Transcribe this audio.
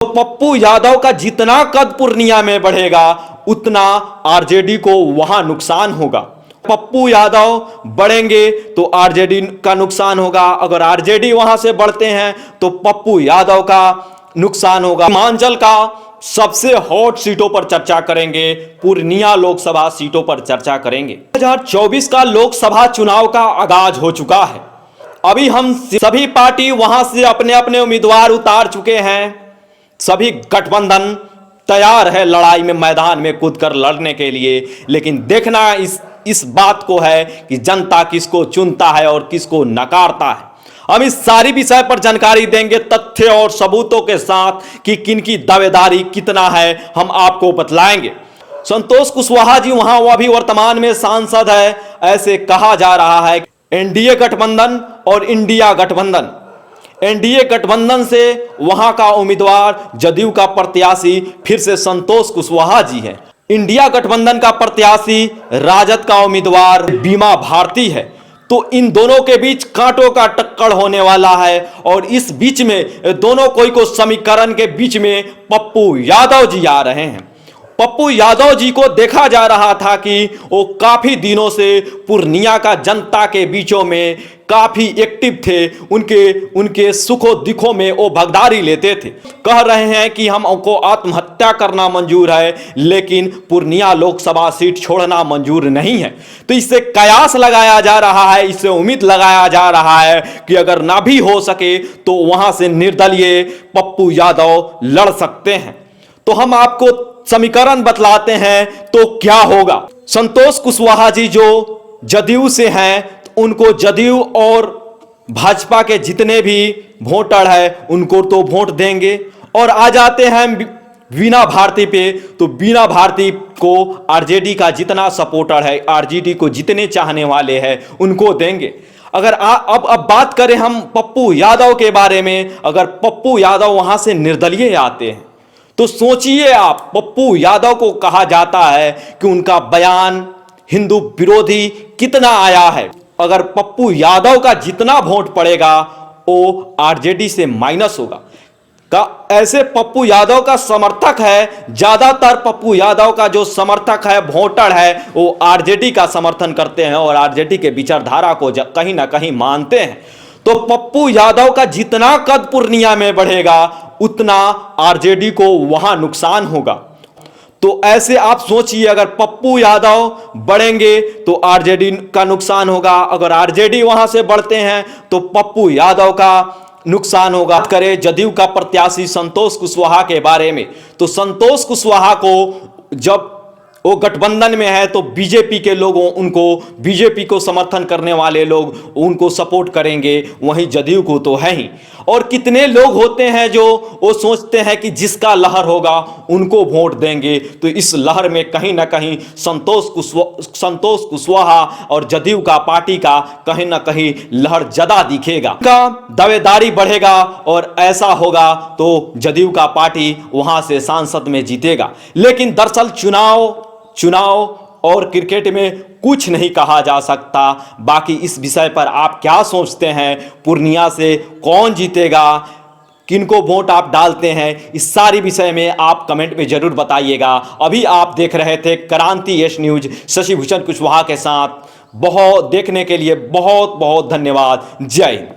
तो पप्पू यादव का जितना कद पूर्णिया में बढ़ेगा उतना आरजेडी को वहां नुकसान होगा। पप्पू यादव बढ़ेंगे तो आरजेडी का नुकसान होगा, अगर आरजेडी वहां से बढ़ते हैं तो पप्पू यादव का नुकसान होगा। सीमांचल का सबसे हॉट सीटों पर चर्चा करेंगे, पूर्णिया लोकसभा सीटों पर चर्चा करेंगे। 2024 का लोकसभा चुनाव का आगाज हो चुका है। अभी हम सभी पार्टी वहां से अपने अपने उम्मीदवार उतार चुके हैं। सभी गठबंधन तैयार है लड़ाई में, मैदान में कूदकर लड़ने के लिए। लेकिन देखना इस बात को है कि जनता किसको चुनता है और किसको नकारता है। हम इस सारी विषय पर जानकारी देंगे तथ्य और सबूतों के साथ कि किनकी दावेदारी कितना है, हम आपको बतलाएंगे। संतोष कुशवाहा जी वहां वह भी वर्तमान में सांसद है। ऐसे कहा जा रहा है एनडीए गठबंधन और इंडिया गठबंधन, एनडीए गठबंधन से वहां का उम्मीदवार जदयू का प्रत्याशी फिर से संतोष कुशवाहा जी है। इंडिया गठबंधन का प्रत्याशी राजद का उम्मीदवार बीमा भारती है। तो इन दोनों के बीच कांटों का टक्कर होने वाला है और इस बीच में दोनों को समीकरण के बीच में पप्पू यादव जी आ रहे हैं। पप्पू यादव जी को देखा जा रहा था कि वो काफी दिनों से पूर्णिया का जनता के बीचों में काफी एक्टिव थे, उनके सुखों दुखों में वो भागीदारी लेते थे। कह रहे हैं कि हमको आत्महत्या करना मंजूर है लेकिन पूर्णिया लोकसभा सीट छोड़ना मंजूर नहीं है। तो इससे कयास लगाया जा रहा है, इससे उम्मीद लगाया जा रहा है कि अगर ना भी हो सके तो वहां से निर्दलीय पप्पू यादव लड़ सकते हैं। तो हम आपको समीकरण बतलाते हैं तो क्या होगा। संतोष कुशवाहा जी जो जदयू से हैं, उनको जदयू और भाजपा के जितने भी वोटर हैं उनको तो वोट देंगे। और आ जाते हैं बीना भारती पे, तो बीना भारती को आरजेडी का जितना सपोर्टर है, आरजेडी को जितने चाहने वाले हैं उनको देंगे। अगर अब बात करें हम पप्पू यादव के बारे में, अगर पप्पू यादव वहां से निर्दलीय आते हैं तो सोचिए आप, पप्पू यादव को कहा जाता है कि उनका बयान हिंदू विरोधी कितना आया है। अगर पप्पू यादव का जितना वोट पड़ेगा वो आरजेडी से माइनस होगा। ऐसे पप्पू यादव का समर्थक है, ज्यादातर पप्पू यादव का जो समर्थक है, वोटर है, वो आरजेडी का समर्थन करते हैं और आरजेडी के विचारधारा को कहीं ना कहीं मानते हैं। तो पप्पू यादव का जितना कद पूर्णिया में बढ़ेगा उतना आरजेडी को वहां नुकसान होगा। तो ऐसे आप सोचिए, अगर पप्पू यादव बढ़ेंगे तो आरजेडी का नुकसान होगा, अगर आरजेडी वहां से बढ़ते हैं तो पप्पू यादव का नुकसान होगा। बात करें जदयू का प्रत्याशी संतोष कुशवाहा के बारे में, तो संतोष कुशवाहा को जब वो गठबंधन में है तो बीजेपी के लोगों उनको, बीजेपी को समर्थन करने वाले लोग उनको सपोर्ट करेंगे, वहीं जदयू को तो है ही। और कितने लोग होते हैं जो वो सोचते हैं कि जिसका लहर होगा उनको वोट देंगे। तो इस लहर में कहीं ना कहीं संतोष कुशवाहा और जदयू का पार्टी का कहीं ना कहीं लहर ज्यादा दिखेगा, का दावेदारी बढ़ेगा और ऐसा होगा तो जदयू का पार्टी वहां से सांसद में जीतेगा। लेकिन दरअसल चुनाव और क्रिकेट में कुछ नहीं कहा जा सकता। बाकी इस विषय पर आप क्या सोचते हैं, पूर्णिया से कौन जीतेगा, किनको वोट आप डालते हैं, इस सारी विषय में आप कमेंट में जरूर बताइएगा। अभी आप देख रहे थे क्रांति एस न्यूज शशि भूषण कुशवाहा के साथ। बहुत देखने के लिए बहुत बहुत धन्यवाद। जय हिंद।